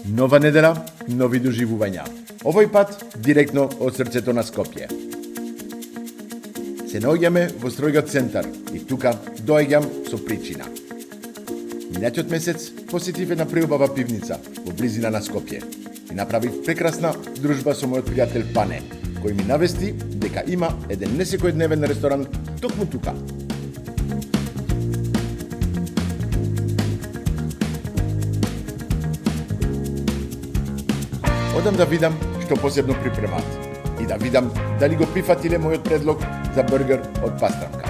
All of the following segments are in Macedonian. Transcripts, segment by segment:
Нова недела, нови доживувања. Овој пат директно од срцето на Скопје. Се наоѓаме во Стројгат центар и тука доаѓам со причина. Минатиот месец посетив една преубава пивница во близина на Скопје и направив прекрасна дружба со мојот пријател Пане, кој ми навести дека има еден несекојдневен ресторан токму тука. Одам да видам што посебно припремат и да видам дали го прифатиле мојот предлог за бургер од пастрамка.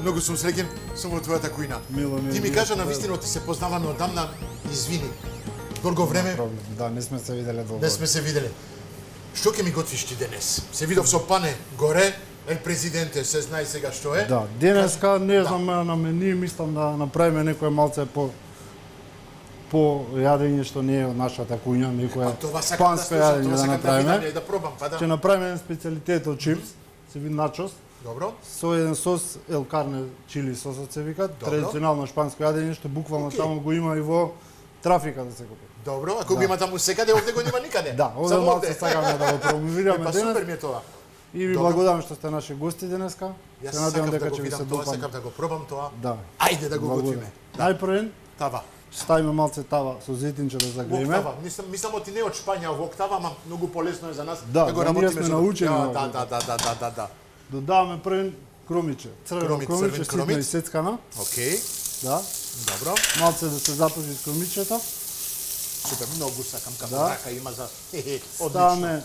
Многу сум среќен сум во твојата кујна. Ти ми кажа на вистина ти се познаваме одамна, извини. Долго време? Да, не сме се виделе долго. Не сме се виделе. Што ќе ми готвиш ти денес? Се видов со Пане горе, ел президенте, се знае сега што е. Да, денеска не знам на меню, мислам да направиме некој малце по јадење што не е од нашата куња, некоја шпанско јадење да направиме. Да пробам, па да. Ќе направиме еден специјалитет од чипс, се види начос. Добро. Со еден сос ел карне чили сосот се вика, традиционално шпанско јадење што буквално таму го има и во трафика да се купи. Добро, ако го има таму секаде, овде го нема никаде. Да, овде малце сакаме да го промовираме денес. Супер ми е тоа. И ви благодарам што сте наши гости денеска. Се надевам дека ќе ви се допадне. Сакам да го пробам тоа. Да. Ајде да го готвиме. Најпрвен тава. Ставиме малце тава со зетинче да загрееме. Октава. Мислам ти не од Шпања, во октава, ама многу полесно е за нас да го работиме. Ние сме научени. Да. Додаваме првен кромиче, црвено кромиче, ситно исецкана. Окей. Да. Добро. Малце да се запази с кромичето. Супер, многу сакам како рака има за Ставаме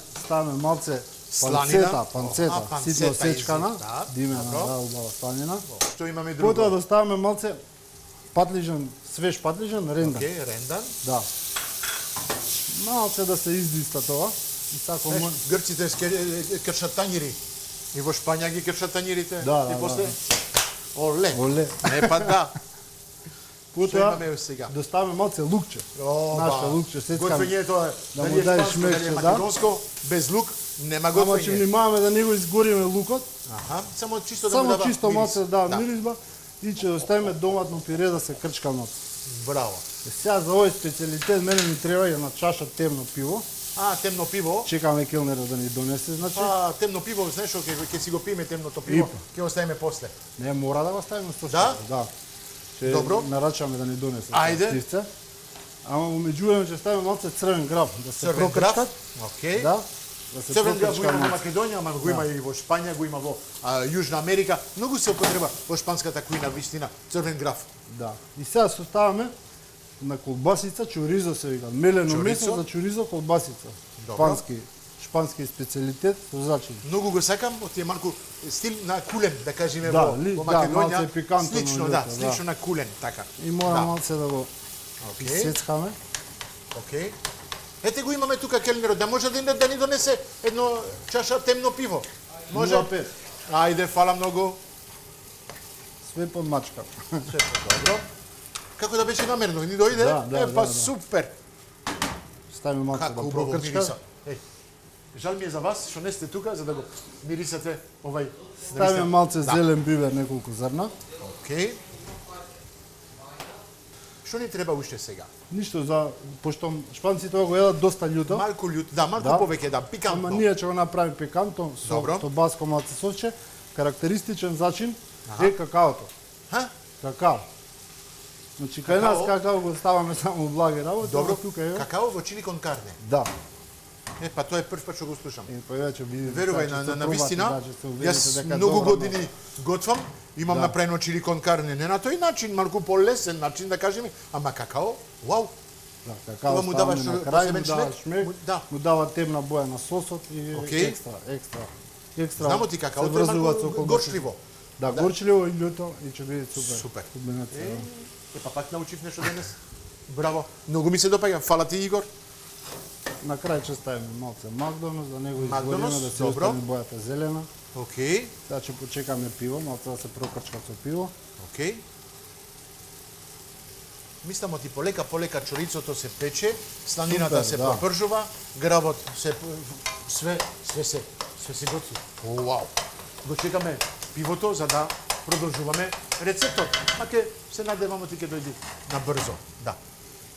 малце панцета, ситно сечкана, димена, да, убава станина. Што имаме друго? Потоа да ставаме малце патлижан, свеж патлижан, рендан. Окей, рендан. Да. Малце да се издиста тоа. И тако грците кршат тањири. И во Шпања ги кршат тањирите. Да, и после оле. Не па да. Потоа да ставиме малце лукче. Наше лукче сецкано. Готвењето е да му даде шмекче, да. Македонско, без лук нема готвење. Ама ќе внимаваме да не го изгориме лукот. Аха, само чисто да му дава. Само чисто малце да миризба и ќе оставиме доматно пире да се крчка внатре. Браво. Сега за овој специјалитет мене ми треба една чаша темно пиво. Темно пиво. Чекаме келнерот да ни донесе, значи. Темно пиво, знаеш што ќе си го пиеме темното пиво, ќе оставиме после. Не, мора да го ставиме со да? Да. Добро. Нарачаме да ни донесе. Ајде. Ама во меѓувреме ќе ставиме малце црвен граф да се прокрчкат. Окей. Да. Да се црвен граф го има во Македонија, ама го има и во Шпања, го има во Јужна Америка. Многу се употреба во шпанската кујна вистина црвен граф. Да. И сега составаме на колбасица, чоризо се вика, мелено месо за чоризо колбасица. Шпански специјалитет со зачини. Многу го сакам, тие малку стил на кулен, да кажеме во Македонија. Слично, да, слично на кулен, така. И мора малце да го исецкаме. Окей. Ете го имаме тука келнерот, да може да ни донесе едно чаша темно пиво. Може? 0,5. Ајде, фала многу. Све под мачка. Добро. Како да беше намерено, ни дојде? Па супер. Ставиме малце да прокрчка. Жал ми е за вас што не сте тука за да го мирисате овај. Ставиме малце зелен бивер, неколку зрна. Окей. Што ни треба уште сега? Ништо пошто шпанците го едат доста љуто. Малку љуто, да, малку повеќе, да, пикантно. Ама ние ќе го направиме пикантно со тобаско малце сосче. Карактеристичен зачин е какаото. Какао. Значи, кај нас какао го ставаме само благи работи. Добро, какао во чили кон карне. Да. Па тоа е прв пат што го слушам. Верувај на вистина. Јас многу години готвам, имам направено чили кон карне, не на тој начин, малку полесен начин да кажеме, ама какао, вау. Да, какао ставаме на крај, му дава шмек, му дава темна боја на сосот и екстра. Знамо ти какао, тоа е малку горчливо. Да, горчливо и љуто и ќе биде супер. Супер. Па пак научив нешто денес. Браво. Многу ми се допаѓа. Фала ти, Игор. на крај ќе ставиме малце Макдонус, да не го Макдонус, изгориме, да се добро. остане бојата зелена. Океј, Сега ќе почекаме пиво, малце да се прокрчка со пиво. океј. Мислам ти полека чорицото се пече, сланината Супер, се да. пропржува, гработ се све се готви. О, вау. Го чекаме пивото за да продолжуваме рецептот. Ма ке се надеваме ти ке дојди на брзо. Да.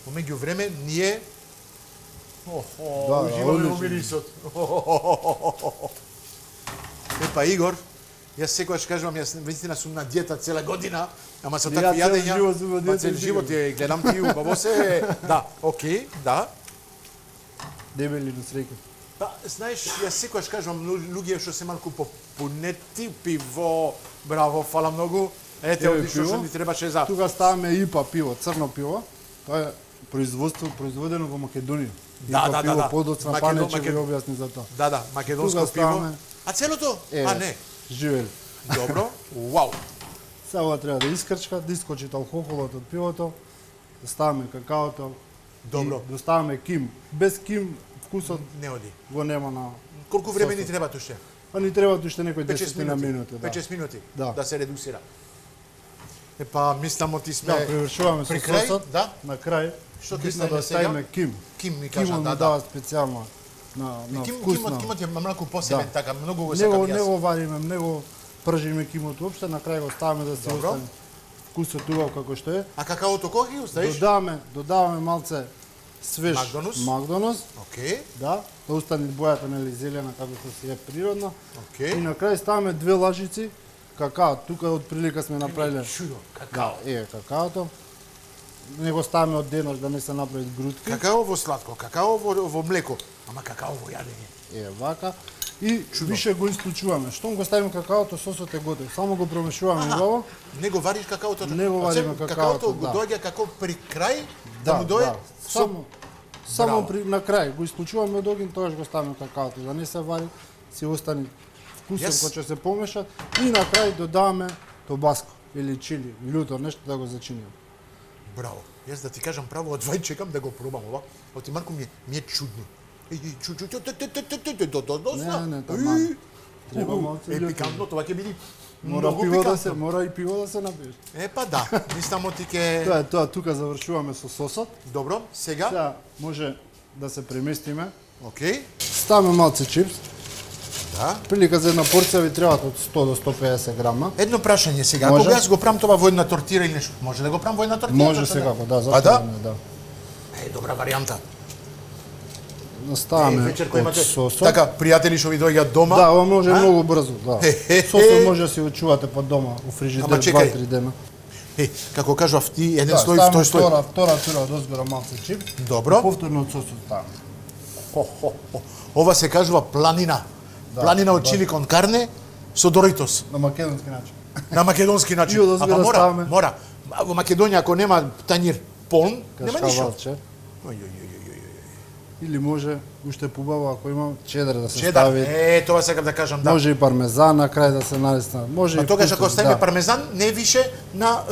Помеѓу време ние уживаме во одлично. мирисот. Епа Игор, јас секогаш кажувам, јас вистина сум на диета цела година, ама со такви цел јадења, живот сум на па диета, цел живот ја гледам ти убаво се. Да, окей, да. Дебели до среќа. Па, знаеш, јас секогаш кажувам луѓе што се малку попунети, пиво, браво, фала многу. Ете, Еве одлично пиво. што ни требаше за... Тука ставаме ИПА пиво, црно пиво. Тоа е производено во Македонија. Да, ИПА да, пиво, да. подоцна пане ќе ви објасни за тоа. Да, да, македонско Тука пиво. ставаме- А целото? А не. Живели. Добро. Вау. Сега ова треба да искрчка, да искочи алкохолот од пивото, да ставаме какаото, Добро. и да ставаме ким. Без ким вкусот Не оди. го нема на... Колку време ни Сосот. треба уште? А ни треба уште некои 5-6 10 на минути. Да. 5-6 минути. Да. Да се редуцира. Епа, мислам ти сме... Да, привршуваме со При крај, сосот. да. На крај, Што ќе битно ставиме да сега? ставиме ким. Ким ми кажа, Кимот да, му да. дава специјално на вкусно. Кимот е малку посебен, Да. така, многу го сакам Не јас. го вариме, не го пржиме кимот уопште, на крај го ставаме да се Добро. остане вкусот убав како што е. А какаото кој ги оставиш? Додаваме малце свеж Макдонус, Океј, да остане бојата нели зелена како што си е природна. И океј. на крај ставаме 2 лажици какао. Тука од прилика сме направиле Чудо, какао. какаото. Не го ставаме од денос да не се направи грудки. Какао во сладко, какао во млеко, ама какао во јадење. Вака. И више го исклучуваме. Штом го ставиме какаото, сосот е готов. Само го промешуваме убаво. Не го вариш какаото? Не го вариме какаото, го да. доаѓа како при крај, да му дојде Само на крај го исклучуваме од огин, тогаш го ставиме какаото, да не се вари, си остане вкусот Јас- кој ќе се помешат и на крај додаваме тобаско или чили, лютор, нешто да го зачиниме. Браво. Јас да ти кажам право, од вај чекам да го пробам ова. Оти малку ми е чудно. Не, таман. Треба малце Е лютор. пикантно, това ќе биде Мора многу пиво да пикантно. се, мора и пиво да се напиеш. Па да, мислам ти ке... Тоа е тоа, тука завршуваме со сосот. Добро, сега, Сега може да се преместиме. окей, Ставаме малце чипс. да. Прилика за една порција ви требаат од 100 до 150 грама. Едно прашање сега, Може? кога јас го правам тоа во една тортира или нешто, може да го правам во една тортира? Може зашто секако, да, Па зашто да? не, да. Е, добра варијанта. Ставаме вечер кој од имате, сосот. така, пријатели што ви доаѓаат дома. Да, ова може А? многу брзо, да. Сосот може да си го чувате под дома у фрижидер Ама чекај. 2-3 дена. Е, како кажав ти, еден Да, слој, ставаме втор слој. втора тура од озгора малце чип. Добро. Повторно од сосот ставаме. Ова се кажува планина. Планина од чили кон карне со доритос. На македонски начин. На македонски начин. И од озгора Ама ставаме. мора. А во Македонија ако нема тањир полн, нема ништо. Кашкавалче. Или може уште побаво ако има чедер да се Чедар. стави. Тоа сакам да кажам, да. Може и пармезан на крај да се нарисна. Може Па и тогаш ако вкусот, ставиме да. пармезан, не е више на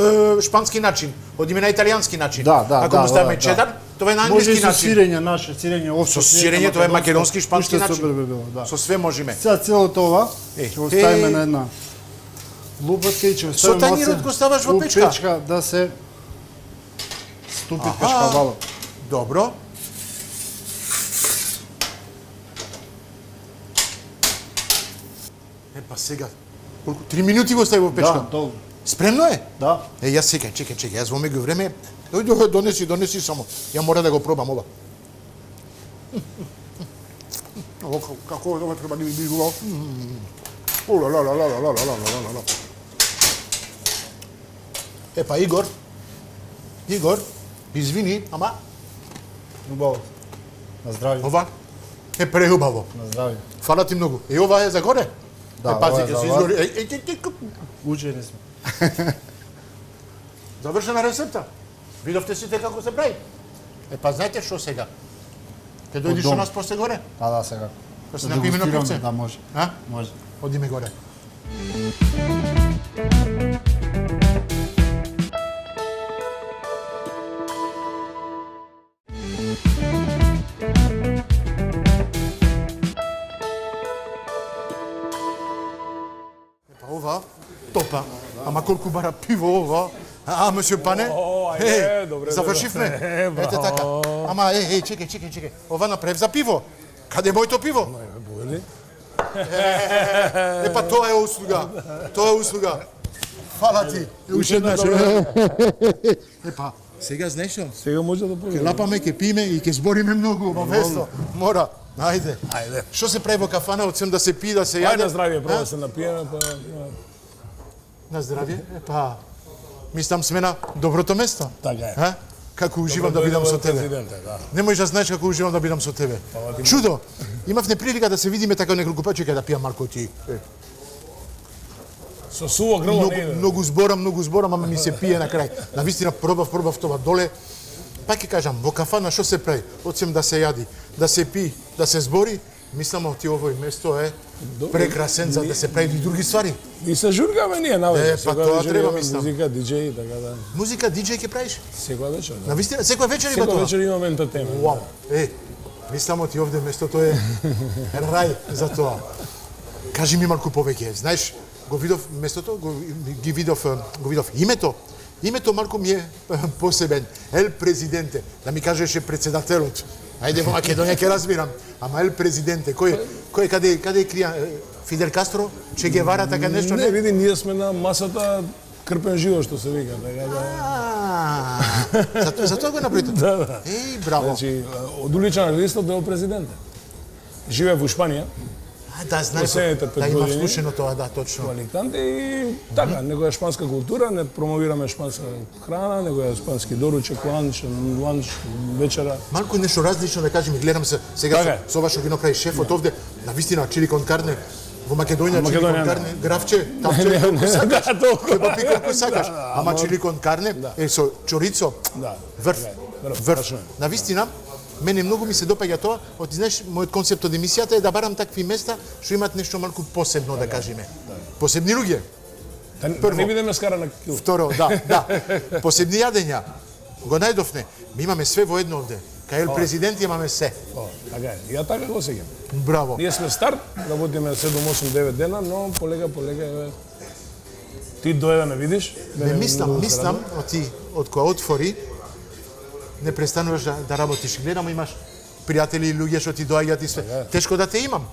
шпански начин, одиме на италијански начин. Да, да, ако да, му ставиме да. чедар, тоа е на Може и англиски со начин. сирење наше, сирење овче. Со сирење тоа е македонски шпански Уште начин. супер би било, да. Со све можеме. Сега целото ова ќе го ставиме е. на една лупатка и ќе го Со ставиме тањирот го ставаш во печка? печка да се ступи кашкавалот. Добро. Епа сега, колку 3 минути го стави во печка. Да, долго. Спремно е? Да. Е, јас чекај, јас во меѓу време, донеси само. Ја мора да го пробам ова. Ово како ова треба да ми биде убаво. Ла ла ла ла ла ла ла ла ла. Епа Игор, извини, ама Убаво. На здравје. ова е преубаво. На здравје. Фала ти многу. Е, ова е за горе? Да, е, пази, ова е ќе за се вас. изгори. Учени сме. Завршена рецепта. Видовте сите како се прави. Е, па знаете што сега? Ке дојдиш дом. со нас после горе? Да, сега. Да се напиме на дегустираме, пивце? Да, може. А? Може. Одиме горе. Ама колку бара пиво ова. Мсье Пане? добре. Завршивме. Ете така. Ама чекај. Ова направив за пиво. Каде е моето пиво? Епа тоа е услуга. Фала ти. Уште една Епа, сега знаеш што? Сега може да поведе. Ке лапаме, ке пиме и ке збориме многу, весто. Мора. Ајде. Што се прави во кафана, освен да се пие, да се јаде? Ајде на здравје, прво да се напиеме, па... На здравје? Епа, мислам сме на доброто место. Така е. Како уживам да бидам со тебе. Не можеш да знаеш како уживам да бидам со тебе. Чудо! Имав неприлика да се видиме така неколку пати, да пијам малку ти. Со суво грло не иде. Многу зборам, ама ми се пие на крај. Навистина пробав тоа доле. Пак ќе кажам, во кафана што се прави? Освен да се јади, да се пи, да се збори, мислам ти овој место е прекрасен за да се прави и други ствари. И се жургаме ние навеќе. Па тоа треба, мислам. Музика, диџеј, така да. Музика, диџеј ќе правиш? Секоја вечер, да. Навистина, секоја вечер има тоа? Секоја вечер имаме ентертеймент. Вау, мислам ти овде местото е рај за тоа. Кажи ми малку повеќе, знаеш, го видов местото, го видов името. Името малку ми е посебен. Ел президенте. Да ми кажеше председателот. Ајде во Македонија ќе разбирам. Ама ел президенте, кој каде е крија Фидел Кастро, Че Гевара, така нешто? Не, види, ние сме на масата крпен живот, што се вика, така да. За тоа го направите? Да. Браво. Значи, од уличен артист до президент. Живее во Шпанија. Да, знаеш, да имам слушано тоа, да, точно. Во Аликанте и така, него е шпанска култура, не промовираме шпанска храна, него е шпански доручек, ланч, вечера. Малку нешто различно да кажем, гледам се сега со ова што ги направи шефот овде, навистина чили кон карне, во Македонија чили кон карне, графче, тавче, колку сакаш, кебапи колку сакаш, ама чили кон карне, со чорицо, врв. Навистина, мене многу ми се допаѓа тоа, знаеш, мојот концепт од емисијата е да барам такви места што имаат нешто малку посебно, да кажеме. Посебни луѓе. Прво, не бидеме скара на кил. Второ, да. Посебни јадења. Го најдовме. Ми имаме све во едно овде. Кај ел президент имаме се. Така е. Ја така го сеќам. Браво. Ние сме стар, работиме 7, 8, 9 дена, но полека, ти дојде да ме видиш. Не мислам, од која отвори, не престануваш да работиш. Гледам, имаш пријатели и луѓе што ти доаѓаат и све. Тешко да те имам.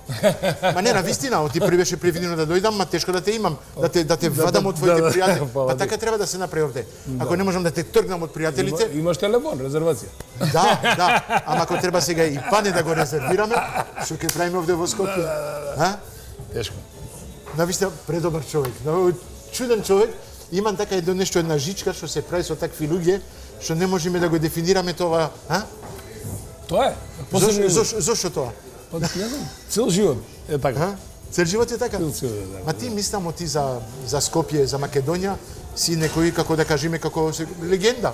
Ма не, навистина, ти беше превидено да дојдам, ма тешко да те имам, да те вадам од твоите пријатели. Па така треба да се направи овде. Ако не можам да те тргнам од пријателите... Имаш телефон, резервација. Да, ама ако треба сега и Пане да го резервираме, што ќе правиме овде во Скопје. Тешко. Навистина, предобар човек, чуден човек. Имам така една жичка што се прави со такви луѓе, што не можеме да го дефинираме тоа, Тоа е. Зошто тоа? Па не знам, цел живот е така. Цел живот е така? Цел живот е така. Ма ти мислам ти за Скопје, за Македонија, си некој, како да кажеме, како легенда.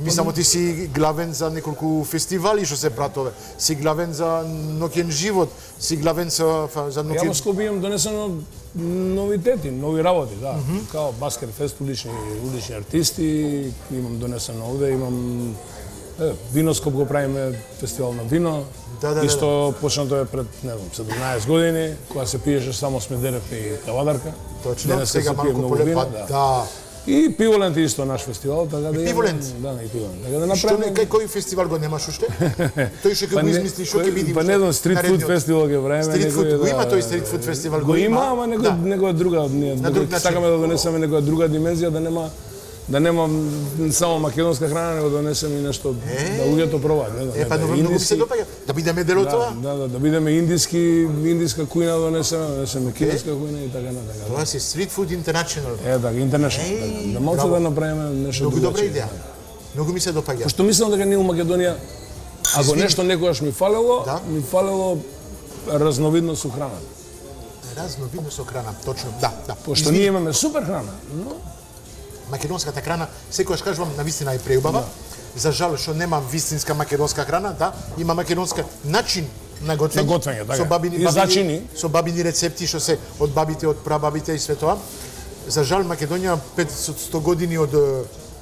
Мислам ти си главен за неколку фестивали што се пратове, си главен за ноќен живот, си главен за ноќен... Ја во Скопје имам донесено новитети, нови работи, да. Као Баскет Фест, улични артисти, имам донесено овде, имам Виноскоп го правиме, фестивал на вино. Исто почнато е пред, не знам, 17 години, кога се пиеше само Смедерев и Кавадарка. Точно, сега малку полепа, да. И Пиволент е исто наш фестивал, така да Пиволент? Да, и Пиволент. Така да направиме... Кој фестивал го немаш уште? Тој што ќе го измисли, што ќе види? Па не знам, стрит фуд фестивал ќе правиме. Стрит фуд, го има тој стрит фуд фестивал? Го има, ама некоја друга, ние сакаме да донесеме некоја друга димензија, да нема само македонска храна, него да донесеме и нешто да луѓето пробаат, не знам. Па многу ми се допаѓа, да бидеме дел од тоа. Да бидеме индиска кујна донесеме кинеска кујна и така натака. Тоа си Street Food International. Така, International. Да малку да направиме нешто многу добра идеја. Многу ми се допаѓа. Пошто мислам дека ние во Македонија, ако нешто некогаш ми фалело разновидност со храна. Разновидност со храна, точно, да. Пошто ние имаме супер храна, но македонската храна, секогаш кажувам, навистина е преубава. За жал што нема вистинска македонска храна, да, има македонска начин на готвење, така. Со бабини рецепти што се од бабите, од прабабите и све тоа. За жал Македонија 500 години од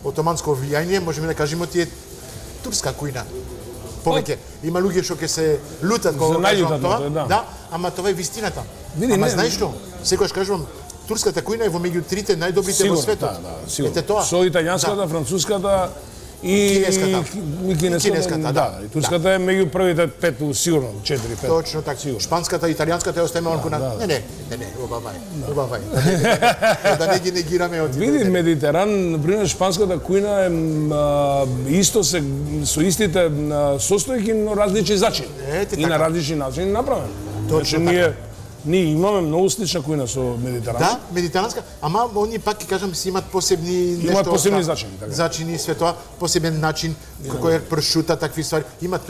отоманско влијање, можеме да кажеме ти е турска кујна. Повеќе има луѓе што ќе се лутат кога кажувам тоа, да, ама тоа е вистината. Ама знаеш што? Секогаш кажувам, турската кујна е во меѓу трите најдобрите во светот. Да, сигурно. Ете тоа. Со италијанската, француската и кинеската, да. И турската е меѓу првите 5, сигурно 4-5. Точно така. Шпанската, италијанската е остајме малку на. Не, убавај. Да не ги негираме од. Види, Медитеран, например, шпанската кујна е исто се со истите состојки, но различни зачини. И на различни начини направен. Точно така. Ние имаме многу слична кујна со медитеранска. Да, медитеранска, ама они пак ќе кажам си имаат посебни нешто. Имаат посебни зачини, така. Зачини све тоа, посебен начин како е прошута, такви ствари. Имаат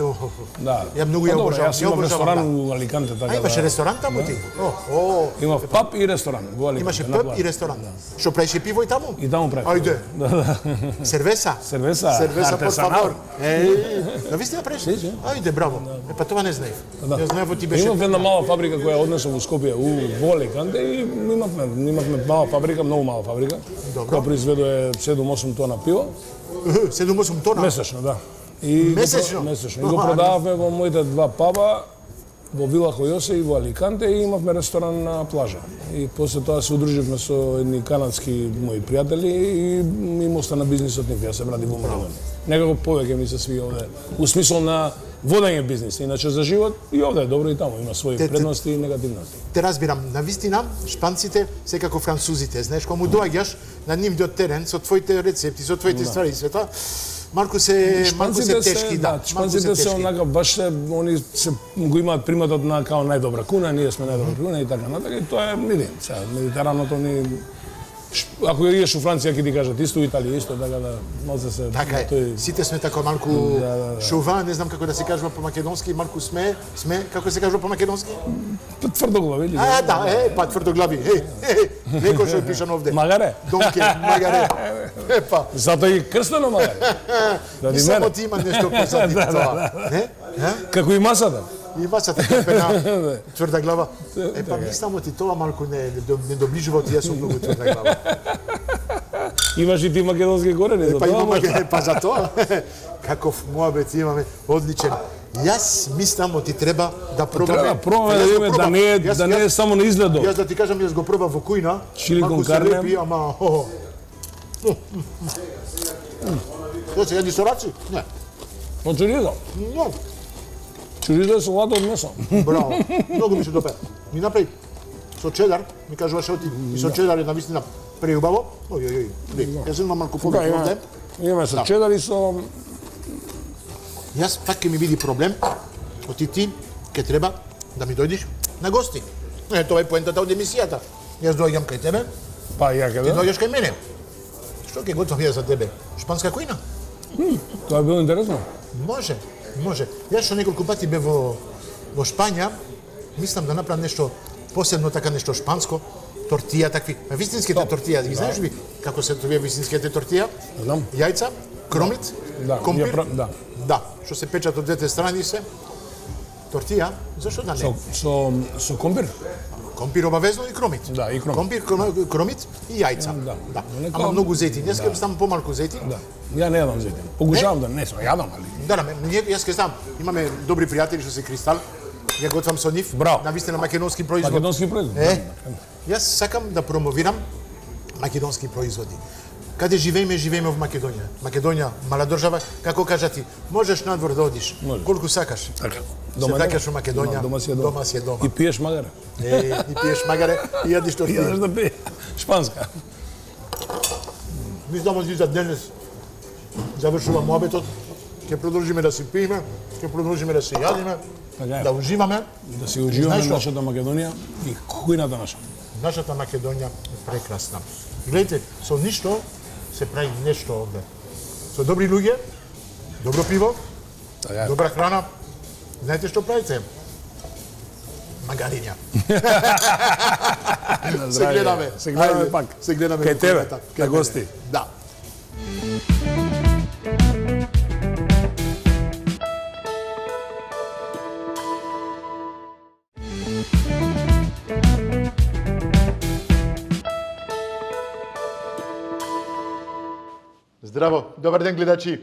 да. Ја многу ја обожавам. Јас имам ресторан во Аликанте, така да. Имаше ресторан таму ти? Имав паб и ресторан во Аликанте. Имаше паб и ресторан. Што правеше пиво и таму? И таму правеше. Ајде. Да. Сервеса, por favor. Да вистина правеше? Ајде, браво. Па тоа не знаев. Ја знаев ти беше. Имав една мала фабрика која однесов во Скопје, во Аликанте и имавме мала фабрика, многу мала фабрика, која произведува 7-8 тона пиво. 7-8 тона? Месечно, да. Месечно? Месечно. И го продававме во моите два паба, во Вила Хојосе и во Аликанте, и имавме ресторан на плажа. И после тоа се удруживме со едни канадски мои пријатели и им остана бизнисот нив, јас се вратив во Македонија. Некако повеќе ми се сви овде, у смисол на водење бизнис, иначе за живот и овде е добро и таму, има своји предности и негативности. Те разбирам, навистина, шпанците се како французите, знаеш, кога му доаѓаш на нивниот терен со твоите рецепти, со твоите ствари и све тоа, малку се тешки, да. Шпанците се онака баш се они се го имаат приматот на као најдобра куна, ние сме најдобра куна и така натака, и тоа е медитераното ни. Ако идеш во Франција ќе ти кажат исто, Италија исто, така да малце се. Така е. Сите сме така малку шова, не знам како да се кажува по македонски, малку сме, како се кажува по македонски? Тврдоглави. Да, па тврдоглави. Леко што е пишано овде. Магаре. Донке, магаре. Епа. Затоа и крстено магаре. И само ти има нешто позади тоа. Не? Како и масата. И масата капена, тврда глава. Епа, мислам ти тоа малку не доближува ти, јас сум многу тврда глава. Имаш и ти македонски корени, за тоа? Па за тоа. Каков муабет имаме, одличен. Јас мислам ти треба да пробаме. Треба пробаме да видиме да не е само на изгледот. Јас да ти кажам, јас го пробав во кујна. Чили кон карне. Малку се лепи, ама... Тоа се јади со раци? Не. По чуризо? Не. Чуризо е салата од месо. Браво. Многу ми се допе. Ми направи со чедар, ми кажуваше оти, и со чедар е навистина преубаво. Ој. Јас имам малку повеќе овде. Имаме со чедар и со... Јас пак ќе ми биде проблем, оти ти ќе треба да ми дојдеш на гости. Тоа е поентата од емисијата. Јас доаѓам кај тебе, Па ја ти каде? доаѓаш кај мене. Што ќе готвам јас за тебе? Шпанска кујна? Тоа е било интересно. Може. Јас што неколку пати бев во Шпања, мислам да направам нешто посебно, така нешто шпанско, тортија, такви, вистинските тортија, ги знаеш ли како се тоа вистинските тортија? Знам. Јајца, кромит, компир. Да, што се печат од двете страни се. Тортија, зашто да не? Со компир? Компир обавезно и кромит. Да, и кромит. Компир, кромит и јајца. Да. Ама многу зетин. Јас ќе ставам помалку зетин. Да. Ја не јадам зетин. Покушавам да не сме, јадам, али. Да, јас ќе ставам. Имаме добри пријатели што се Кристал. Ја готвам со нив. Браво. Навистина македонски производ. Македонски производ. Јас сакам да промовирам македонски производи. Каде живееме во Македонија. Македонија, мала држава, како кажа ти, можеш надвор да одиш, колку сакаш. Така. Се враќаш во Македонија, дома си е дома. И пиеш магаре. И пиеш магаре и јадиш тортија. Јадеш да пие. Шпанска. Мислам за денес завршува муабетот. Ќе продолжиме да си пиеме, ќе продолжиме да си јадиме, да уживаме. Да си уживаме нашата Македонија и кујната наша. Нашата Македонија е прекрасна. Гледайте, со ништо се прави нешто овде. Со добри луѓе, добро пиво, добра храна. Знаете што правите? Магариња. Се гледаме. Се гледаме пак. Се гледаме. Кај тебе, на гости. Да. Здраво, добар ден гледачи.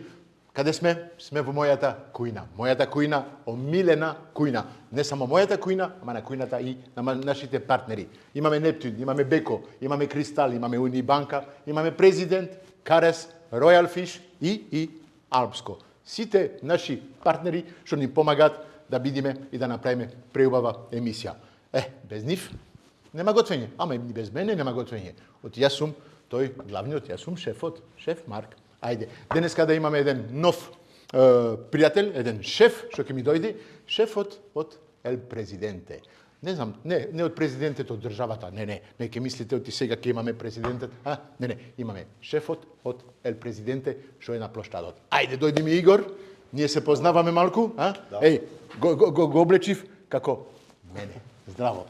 Каде сме? Сме во мојата кујна. Мојата кујна, омилена кујна. Не само мојата кујна, ама на кујната и на нашите партнери. Имаме Нептун, имаме Беко, имаме Кристал, имаме Унибанка, имаме Президент, Карес, Royal Fish и Алпско. Сите наши партнери што ни помагаат да бидиме и да направиме преубава емисија. Без нив нема готвење, ама и без мене нема готвење. Јас сум тој главниот, јас сум шефот, шеф Марк. Ајде, денеска да имаме еден нов пријател, еден шеф што ќе ми дојде, шефот од Ел Президенте. Не знам, не од президентот од државата, не ќе мислите оти сега ќе имаме президентот, не, имаме шефот од Ел Президенте што е на площадот. Ајде, дојди ми Игор, ние се познаваме малку, Да. Еј, го облечив како мене. Здраво.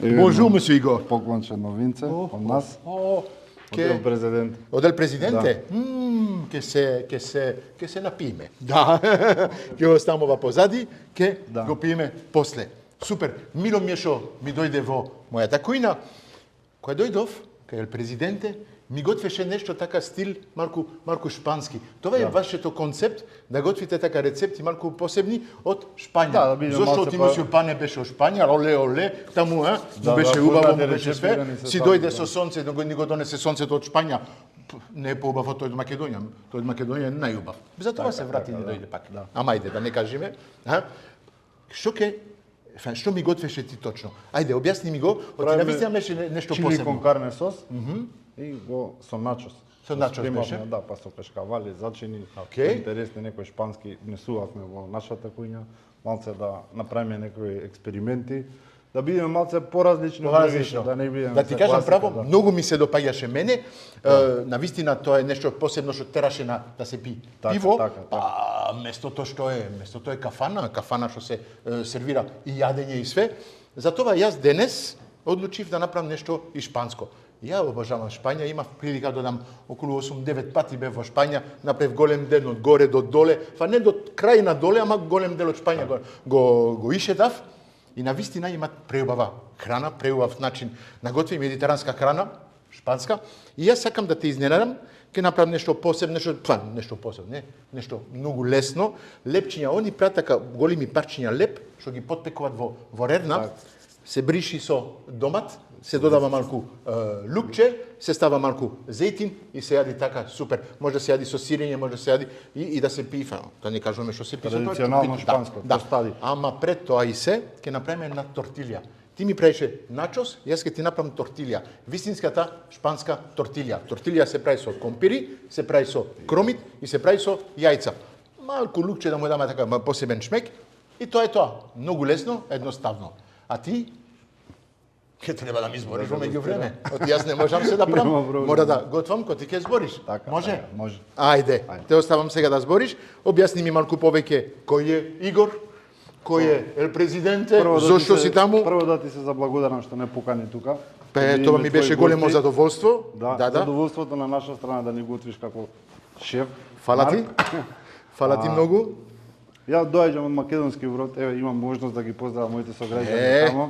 Bonjour, monsieur Igor. Поклонче новинце од нас. Од Ел Президент. Од Ел Президенте? Ке се напиме. Да. Ке оставаме ова позади, ке го пиеме после. Супер. Мило ми е што ми дојде во мојата кујна. Кога дојдов, кај Ел Президенте, ми готвеше нешто така стил малку шпански. Тоа е вашето концепт да готвите така рецепти малку посебни од Шпања. Да биде Зошто малце Тимосио Пане беше од Шпања, оле, таму, му беше убаво, му беше све. Си дојде со сонце, ни го донесе сонцето од Шпања. Не е поубаво тој од Македонија. Тој од Македонија е најубав. Затоа се врати и ни дојде пак. Ама ајде, да не кажеме. Што ми готвеше ти точно? Ајде, објасни ми го. Навистина беше нешто чили посебно. кон карне сос и го со начос. Со начос беше? Да, па со кашкавали, зачини. Окей. Интересни некои шпански внесувавме во нашата кујна, малце да направиме некои експерименти, да бидеме малце поразлични од другите, да не бидеме. Да ти кажам право, многу ми се допаѓаше мене. Навистина тоа е нешто посебно што тераше да се пи пиво. А местото што е кафана што се сервира и јадење и све. Затоа јас денес одлучив да направам нешто и шпанско. Ја обожавам Шпања, имав прилика да дам околу 8-9 пати бев во Шпања, направив голем ден од горе до доле, не до крај на доле, ама голем дел од Шпања го ишетав. И навистина имат преубава храна, преубав начин на готви медитеранска храна, шпанска. И јас сакам да те изненадам, ќе направам нешто посебно, нешто многу лесно. Лепчиња, они прават така големи парчиња леп, што ги потпекуваат во рерна, се бриши со домат, се додава малку лукче, се става малку зејтин и се јади така супер. Може да се јади со сирење, може да се јади и да се пие, да не кажуваме што се пие. Традиционално шпанско, тостади. Ама пред тоа и се, ќе направиме една тортилја. Ти ми правише начос, јас ќе ти направам тортилја. Вистинската шпанска тортилја. Тортилја се прави со компири, се прави со кромит и се прави со јајца. Малку лукче да му даме така посебен шмек и тоа е тоа. Многу лесно, едноставно. А ти ќе треба да ми збориш во меѓувреме. Јас не можам се да правам. Мора да готвам кога ти ќе збориш. Може? Може. Ајде, те оставам сега да збориш. Објасни ми малку повеќе кој е Игор, кој е Ел Президенте, зошто си таму. Прво да ти се заблагодарам што не покани тука. Тоа ми беше големо задоволство. Да. Задоволството на наша страна да ни готвиш како шеф. Фала ти. Фала ти многу. Јас доаѓам од македонски врод, имам можност да ги поздравам моите сограѓани таму.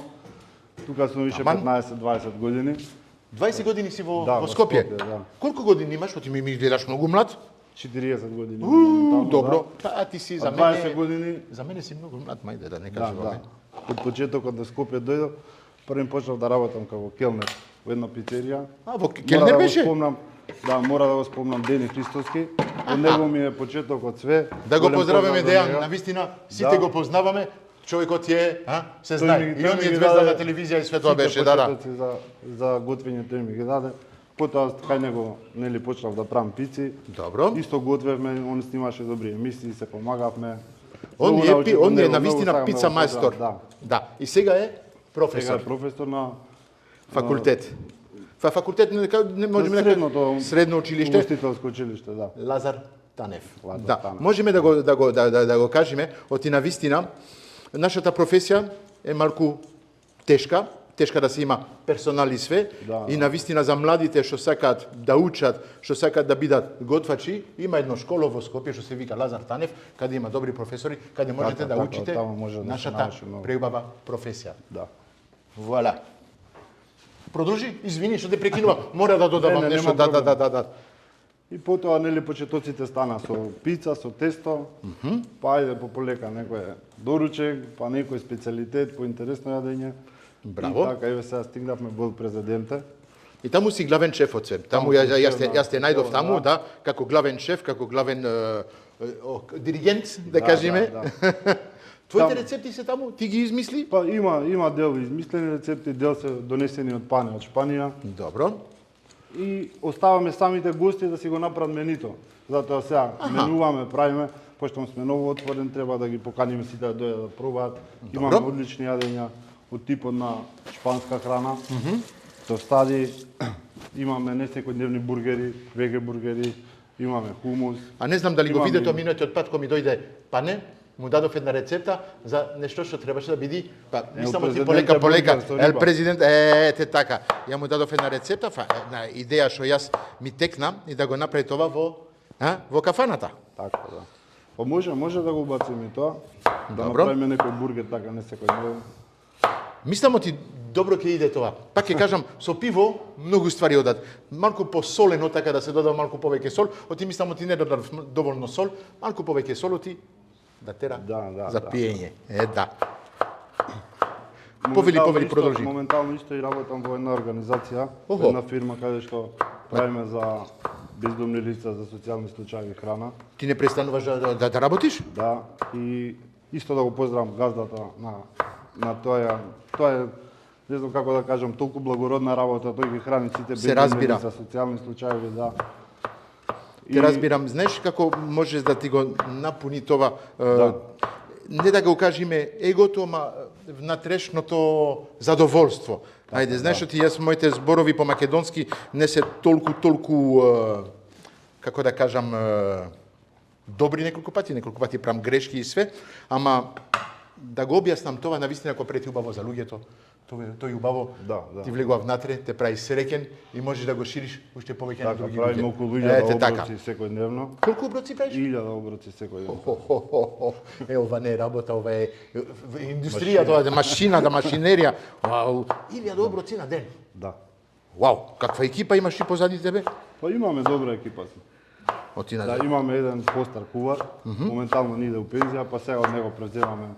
Тука сум више 15-20 години. 20 години си во во Скопје? Скопје, да. Колку години имаш? Што ти ми гледаш многу млад? 40 години. Добро. А ти си за 20 мене... години. За мене си многу млад, мајде да не кажуваме. Од почетокот на Скопје дојдов, првим почнав да работам како келнер во една пицерија. Во келнер беше? Мора да го спомнам Дени Христоски. Од него ми е почетокот све. Да го поздравиме Дејан, навистина сите го познаваме. Човекот е, се знае. И он е звезда на телевизија и све тоа беше, да. За готвење тој ми ги даде. Потоа кај него нели почнав да правам пици. Добро. Исто готвевме, он снимаше добри емисии, се помагавме. Он е навистина пица мајстор. Да. И сега е професор. Сега е професор на факултет. Факултет не можеме да средно училиште. Угостителско училиште, да. Лазар Танев. Да. Можеме да го кажеме, оти навистина нашата професија е малку тешка да се има персонал и све, и навистина за младите што сакаат да учат, што сакаат да бидат готвачи, има едно школо во Скопје што се вика Лазар Танев, каде има добри професори, каде можете да учите нашата преубава професија. Да. Вуаля. Продолжи, извини што те прекинувам, мора да додавам нешто, да. И потоа, нели, почетоците стана со пица, со тесто, па ајде по полека некој доручек, па некој специјалитет, поинтересно јадење. Браво. И така, еве сега стигнавме во президенте. И таму си главен шеф од се. Таму јас те најдов таму, да, како главен шеф, како главен диригент, да кажеме. Твоите рецепти се таму? Ти ги измисли? Па има дел измислени рецепти, дел се донесени од Пане од Шпанија. Добро. И оставаме самите гости да си го направат менито. Затоа сега менуваме, правиме, пошто сме ново отворен, треба да ги поканиме сите да дојдат да пробаат. Имаме одлични јадења од типот на шпанска храна. Тостади, имаме несекојдневни бургери, веге бургери, имаме хумус. А не знам дали го видете минутиот пат кога ми дојде Пане, му дадов една рецепта за нешто што требаше да биде, па не само ти полека, ел президент, ете така. Ја му дадов една рецепта, една идеја што јас ми текна и да го направи тоа во кафаната. Така, да. Па може да го убациме и тоа, да Добро. направиме некој бургер така не секој ден. Мислам ти добро ќе иде тоа. Пак ќе кажам, со пиво многу ствари одат. Малку посолено, така да се дода малку повеќе сол, оти мислам ти не додав доволно сол, малку повеќе сол оти да тера за пиење. Да. Повели, продолжи. Моментално исто и работам во една организација, во една фирма каде што правиме за бездомни лица, за социјални случаи храна. Ти не престануваш да работиш? Да, и исто да го поздравам газдата на тоа. Тоа е, не знам како да кажам, толку благородна работа, тој ги храни сите бездомни лица, социјални случаи, да. Те разбирам, знаеш како можеш да ти го напуни това, не да го кажеме егото, ма внатрешното задоволство. Ајде, знаеш ти јас моите зборови по македонски не се толку како да кажам добри неколку пати правам грешки и све, ама да го објаснам тоа навистина кога прети убаво за луѓето. Тој убаво ти влегува внатре, те прави среќен и можеш да го шириш уште повеќе на други луѓе. Правиме околу 1000 оброци секојдневно. Колку оброци правиш? 1000 оброци секојдневно. Ова не е работа, ова е индустрија, тоа е машина, машинерија. 1000 оброци на ден. Да. Вау, каква екипа имаш и позади тебе? Па имаме добра екипа. Да, имаме еден постар кувар, моментално ни иде у пензија, па сега од него преземаме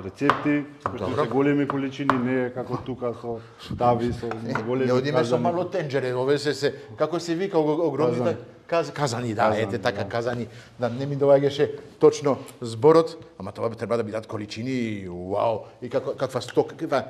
рецепти, кои што се големи количини, не е како тука со тави, со големи. Не одиме со мало тенџере, ове се како се вика огромните казани, да, ете така казани. Да не ми доаѓаше точно зборот, ама тоа треба да бидат количини, вау, и каква сток, каква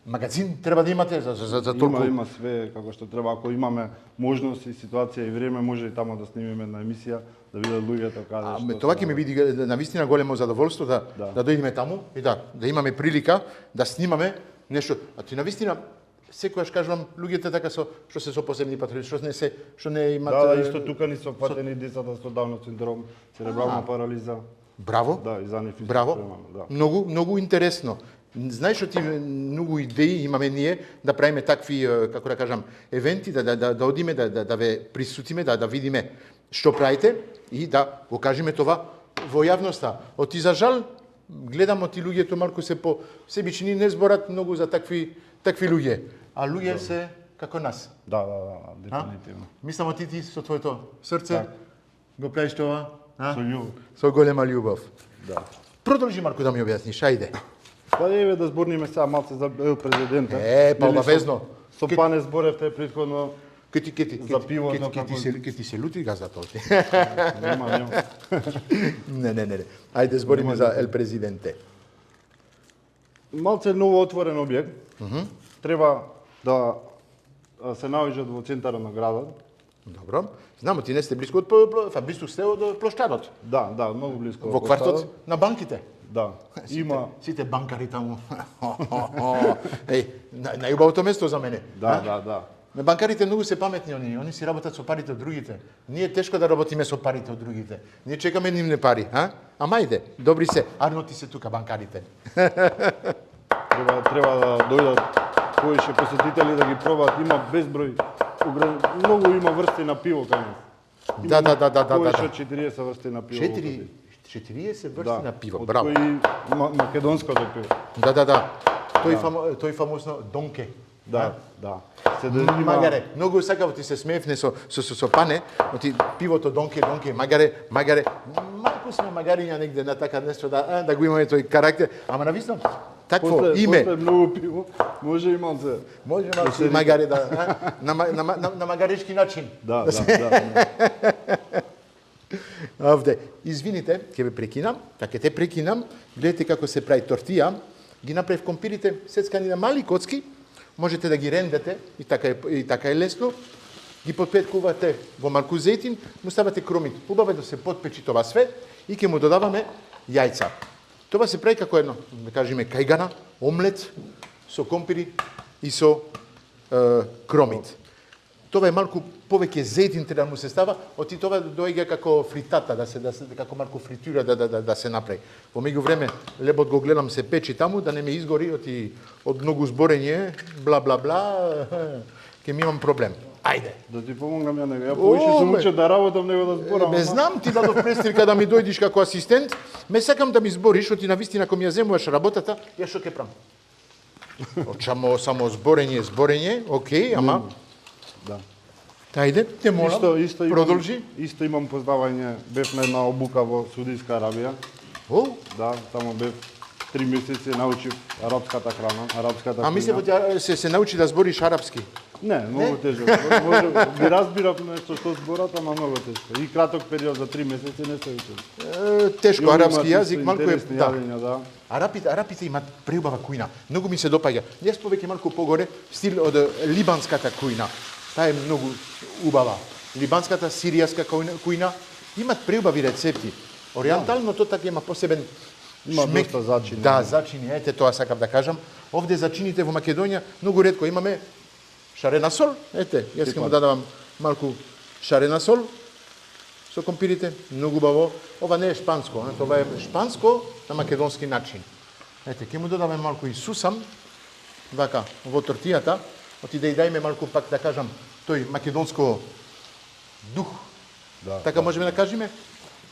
магазин треба да имате за толку. Има све како што треба, ако имаме можност и ситуација и време, може и тамо да снимиме една емисија, да видат луѓето каде што. Тоа ќе ми биде навистина големо задоволство да дојдеме таму и да имаме прилика да снимаме нешто. А ти навистина секогаш кажувам луѓето така што се со посебни патроли, што не имат. Да, исто тука ни се фатени децата со Даунов синдром, церебрална парализа. Браво. Да, и за нив. Браво. Многу интересно. Знаеш што ти многу идеи имаме ние да правиме такви, како да кажам, евенти, да одиме, да ве присутиме, да видиме што правите и да го кажеме това во јавноста. Оти за жал гледам оти луѓето малку се по себични, не зборат многу за такви луѓе, а луѓе се како нас. Да, дефинитивно. Мислам ти со твоето срце го правиш тоа, со љубов. Со голема љубов. Да. Продолжи малку да ми објасниш, ајде. Па еве да зборниме сега малце за президентот. Па обавезно. Со Пане зборевте претходно за пиво, ке ти се лути газдата оти. Нема. Не. Ајде збориме за ел президенте. Малце ново отворен објект. Треба да се наоѓат во центарот на градот. Добро. Знамо ти не сте близко од близко сте од площадот. Да, многу близко. Во квартот на банките. Да. Има сите банкари таму. Најубавото место за мене. Да. Банкарите многу се паметни они си работат со парите од другите. Ние тешко да работиме со парите од другите. Ние чекаме нивне пари, Ама иде, добри се. Арно ти се тука банкарите. Треба да дојдат повеќе посетители да ги пробаат, има безброј, многу има врсти на пиво кај нас. Да. Повеќе од 40 врсти на пиво. 40 врсти на пиво, браво. Од кои македонското пиво. Да. Тој фамозно Донке. Да, да. Се да има... Магаре, многу сакав ти се смеевне со пане, оти пивото донке, магаре, малку сме магариња негде на така нешто да го имаме тој карактер, ама навистина такво име. После многу пиво, може и малце. Може малку и магаре на магарешки начин. Да. Овде, извините, ќе ве прекинам, така те прекинам, гледате како се прави тортија, ги направив компирите сецкани на мали коцки, можете да ги рендете и така е лесно, ги подпеткувате во малку зејтин, му ставате кромит. Убаво е да се подпечи тоа све и ќе му додаваме јајца. Тоа се прави како едно, да кажеме, кајгана, омлет со компири и со кромит. Тоа е малку повеќе зејтин треба да му се става, оти тоа доаѓа како фритата, како малку фритура да се направи. Во меѓувреме лебот го гледам се печи таму, да не ме изгори од многу зборење, бла бла бла, ќе ми имам проблем. Ајде. Да ти помогнам ја него. Ја повише сум учел да работам него да зборам. Бе знам ти дадов престрика да ми дојдиш како асистент, ме сакам да ми збориш, оти навистина кога ми ја земуваш работата, ја што ќе правам? Очамо само зборење, окей, ама Да. Тајде, те молам, продолжи. Исто имам познавање, бев на една обука во Саудиска Арабија. О, Да, таму бев 3 месеци, научив арапската храна, арапската а мислев се научи да збориш арапски. Не, многу тежко. Може ги разбирав нешто што зборат, ама многу тежко. И краток период за 3 месеци не се учил. Тешко арапски јазик, малку е да. Арапите имаат преубава кујна. Многу ми се допаѓа. Јас повеќе малку погоре стил од либанската кујна. Таа е многу убава. Либанската, сиријаска кујна имаат преубави рецепти. Ориенталното така има посебен Има доста зачини. Да, зачини, ете тоа сакам да кажам. Овде зачините во Македонија многу ретко имаме шарена сол. Ете, јас ќе му дадам малку шарена сол со компирите, многу убаво. Ова не е шпанско, тоа е шпанско на македонски начин. Ете, ќе му додаме малку и сусам, вака, во тортијата, оти да и дајме малку пак да кажам тој македонско дух. Да, така можеме да кажеме.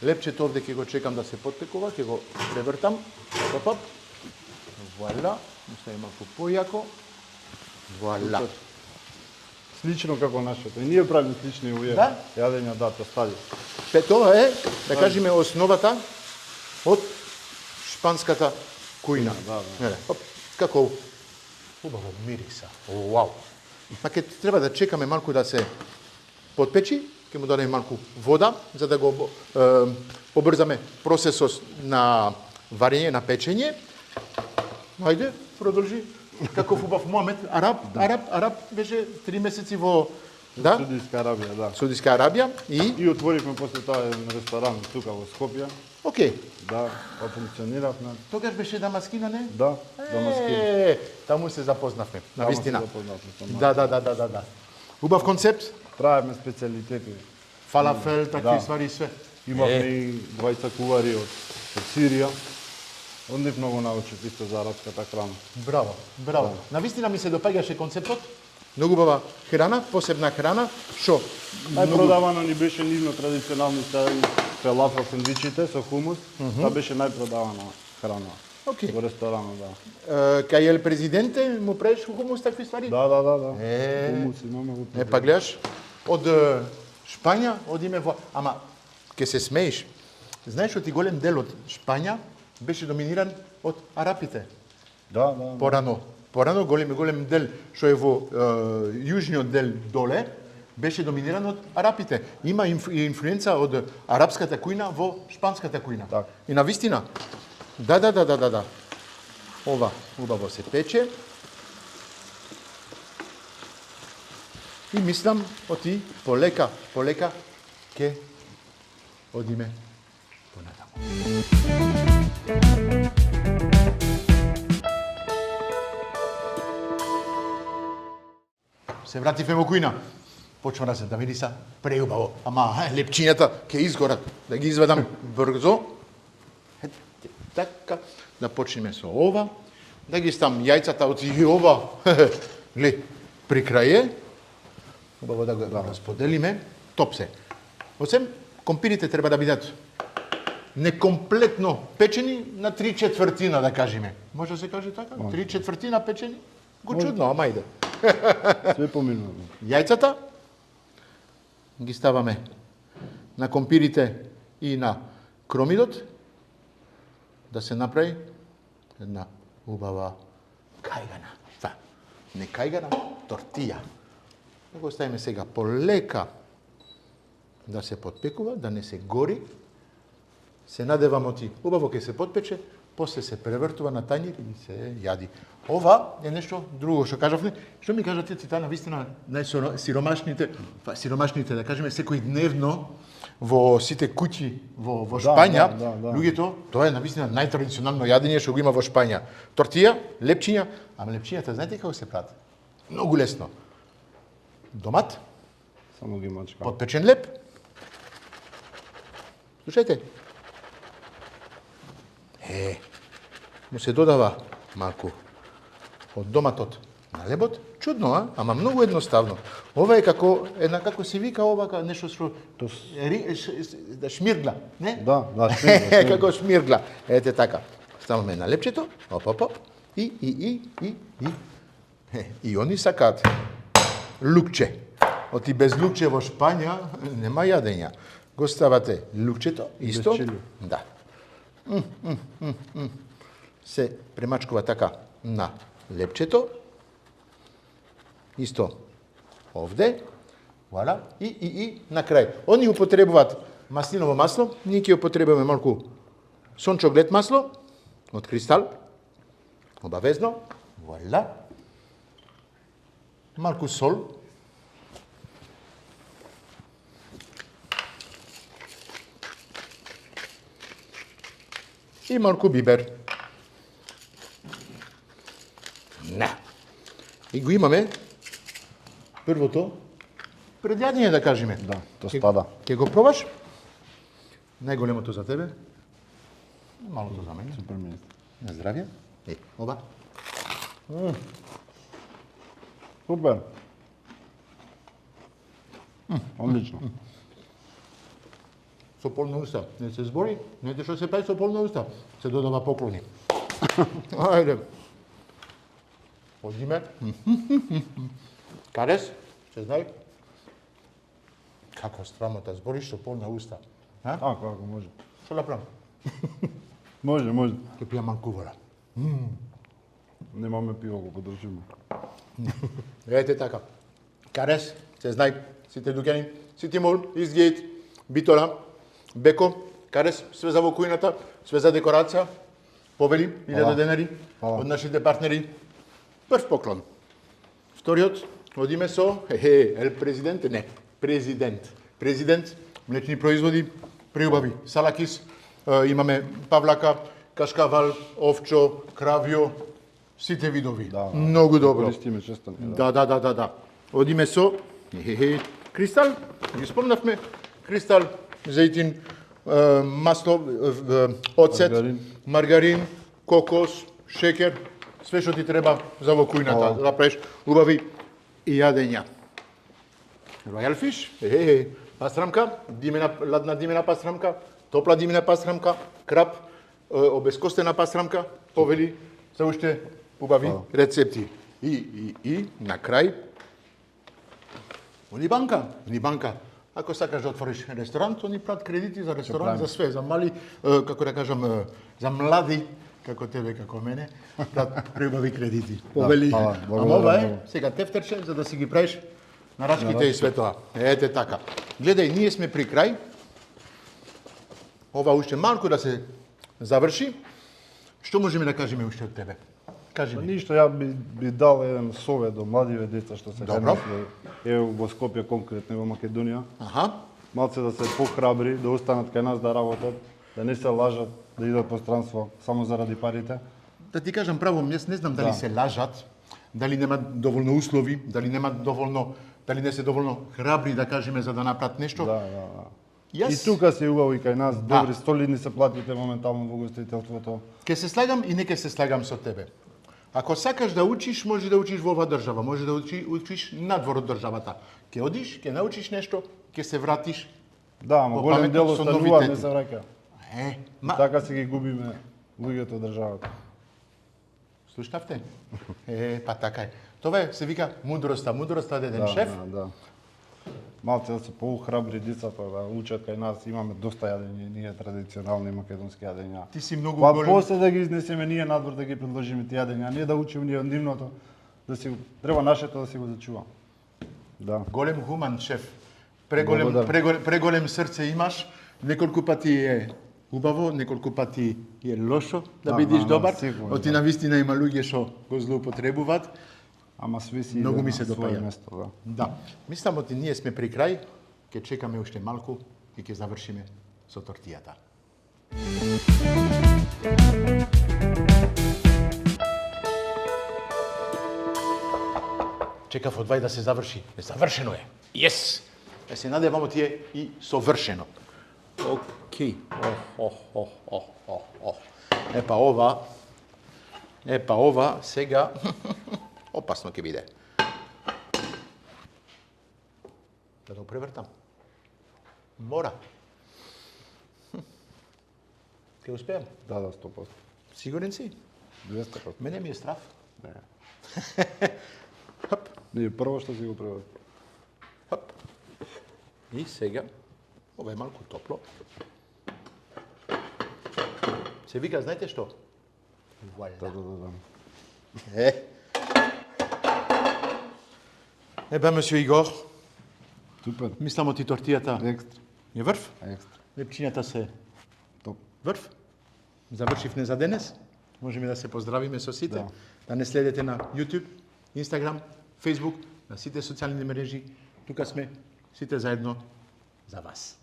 Лепчето овде ќе го чекам да се подпекува, ќе го превртам. Опап. Вуаля, му ставим малку појако. Вуаля. Слично како нашето. И ние правиме слични јадења, да, тоа стади. Тоа е, да кажеме, основата од шпанската кујна. Да. Оп, како убаво мириса. Вау. Ма ќе треба да чекаме малку да се подпечи, ќе му дадеме малку вода, за да го побрзаме процесот на варење, на печење. Ајде, продолжи. Каков убав момент. Араб беше 3 месеци во Саудиска Арабија, да. Саудиска Арабија И отворивме после тоа еден ресторан тука во Скопје. Океј. Да, функциониравме. Тогаш беше Дамаскина, не? Да, Дамаскина. Таму се запознавме, на вистина. Да. Да. Убав концепт. Правиме специјалитети. Фалафел, такви ствари све. Имавме и двајца кувари од Сирија. Од нив многу научив исто за арапската храна. Браво. На вистина ми се допаѓаше концептот. Многу убава храна, посебна храна, што Најпродавано ни беше нивно традиционалните фелафел сендвичите со хумус. Тоа беше најпродавана храна. Океј. Во ресторанот, да. Кај ел президенте му правиш хумус такви ствари? Да. Хумус имаме во Па гледаш, од Шпања, од име во... Ама, ке се смееш. Знаеш, оти голем дел од Шпања беше доминиран од арапите. Да. Порано голем дел што е во јужниот дел доле беше доминиран од арапите. Има инфлуенца од арапската кујна во шпанската кујна. Так. И на вистина. Да. Ова убаво се пече. И мислам оти полека ке одиме понатаму. Се вративме во кујна. Почна да се да мириса преубаво. Ама лепчињата ќе изгорат. Да ги изведам брзо. Така, да почнеме со ова. Да ги ставам јајцата од и ова. Гле, при крај убаво да го расподелиме. Топ се. Осем, компирите треба да бидат некомплетно печени на 3/4, да кажеме. Може да се каже така? 3/4 печени? Го чудно, ама иде. Све поминува. Јајцата ги ставаме на компирите и на кромидот да се направи една убава кајгана. Не кајгана, тортија. Да го ставиме сега полека да се подпекува, да не се гори. Се надевамо ти убаво ќе се подпече, после се превртува на тањир и се јади. Ова е нешто друго што кажавме. Што ми кажате Цитана, вистина најсиромашните, сиромашните да кажеме секојдневно во сите куќи во Шпања, луѓето, тоа е навистина најтрадиционално јадење што го има во Шпања. Тортија, лепчиња, ама лепчињата знаете како се прават? Многу лесно. Домат, Само ги мачка. подпечен леп. Слушајте. Му се додава малку од доматот на лебот. Чудно, ама многу едноставно. Ова е како се вика ова нешто што да шмиргла, не? Да, шмиргла. Како шмиргла. Ете така. Ставаме на лепчето, оп. И они сакаат лукче. Оти без лукче во Шпања нема јадења. Го ставате лукчето, исто. Без чили. Да. Се премачкува така на лепчето. Исто овде. Вуала. И на крај. Они употребуваат маслиново масло, ние ќе употребуваме малку сончоглед масло од Кристал. Обавезно. Вуала. Малку сол. И малку бибер. Не. И го имаме првото предјадење да кажеме. Да, то спада. Ќе го пробаш? Најголемото за тебе. Малото за мене. Супер министр. На здравје. Оба. Супер. Одлично. Со полна уста. Не се збори, не што се прави со полна уста. Се додава поклони. Ајде. Одиме. Карес, се знај. Како страмота збориш со полна уста. Како може. Што да правам? Може. Ќе пијам малку вода. Немаме пиво колку држиме. Ете така. Карес, се знај, сите дуќани, сите мол, изгейт, битора, беко, карес, све за во кујната, све за декорација, повели, 1000 денари од нашите партнери. Прв поклон. Вториот, одиме со, ел президент, не, президент. Президент, млечни производи, преубави, салакис, имаме павлака, кашкавал, овчо, кравјо, сите видови. Многу добро. Користиме често. Да. Одиме со Кристал, ги спомнавме, Кристал, зејтин, масло, оцет, маргарин, кокос, шекер, све што ти треба за во кујната, да правиш убави и јадења. Royal Fish, пастрамка, ладна димена пастрамка, топла димена пастрамка, крап, обескостена пастрамка, повели се уште убави рецепти. И на крај Унибанка. Ако сакаш да отвориш ресторант, они прават кредити за ресторант, за све, за мали, како да кажам, за млади, како тебе, како мене, прават преубави кредити. Повели. Ама ова е сега тефтерче за да си ги правиш нарачките и све тоа. Ете така. Гледај, ние сме при крај. Ова уште малку да се заврши. Што можеме да кажеме уште од тебе? Кажи ми. Ништо, ја би дал еден совет до младиве деца што се во Скопје конкретно во Македонија. Малце да се похрабри, да останат кај нас да работат, да не се лажат, да идат по странство само заради парите. Да ти кажам право, јас не знам дали се лажат, дали немат доволно услови, дали не се доволно храбри да кажеме за да направат нешто. И тука се убаво и кај нас, добри, солидни се платите моментално во гостителството. Ке се слагам и не ке се слагам со тебе. Ако сакаш да учиш, може да учиш во оваа држава, може да учиш надвор од државата. Ке одиш, ке научиш нешто, ке се вратиш. Да, ама голем дел остануваат, не се враќа. Така се ги губиме луѓето од државата. Слушнавте? Па така е. Това се вика мудроста од еден шеф. Да. Малце да се поухрабри децата да учат кај нас, имаме доста јадења, ние традиционални македонски јадења. Ти си многу Па голем. после да ги изнесеме ние надвор да ги предложиме тие јадења, а не да учиме ние од нивното, да си треба нашето да си го зачувам. Да. Голем хуман шеф. Благодарам. Преголем срце имаш. Неколку пати е убаво, неколку пати е лошо да бидеш добар. сигурно, Оти навистина има луѓе што го злоупотребуваат. Ама све си Многу иде ми на се свое допаѓа. место, да. Да. Мислам оти ние сме при крај, ќе чекаме уште малку и ќе завршиме со тортијата. Чекав од вај да се заврши. Завршено е. Yes! Е се надевам тие и совршено. Океј. Епа ова сега опасно ќе биде. Да го превртам. Мора. Ќе успеам? Да, 100%. Сигурен си? 200%. Мене ми е страв. Не. Хоп, Не, прво што си го преврти. хоп. И сега, ова е малку топло. Се вика, знаете што? Вуаля. Да. Ебе, месио Игор, Супер. мислам оти тортијата Екстра. е врв, Екстра. лепчињата се Топ. врв. Завршивме за денес. Можеме да се поздравиме со сите. Да. Да не следете на YouTube, Instagram, Facebook, на сите социјални мрежи. Тука сме сите заедно за вас.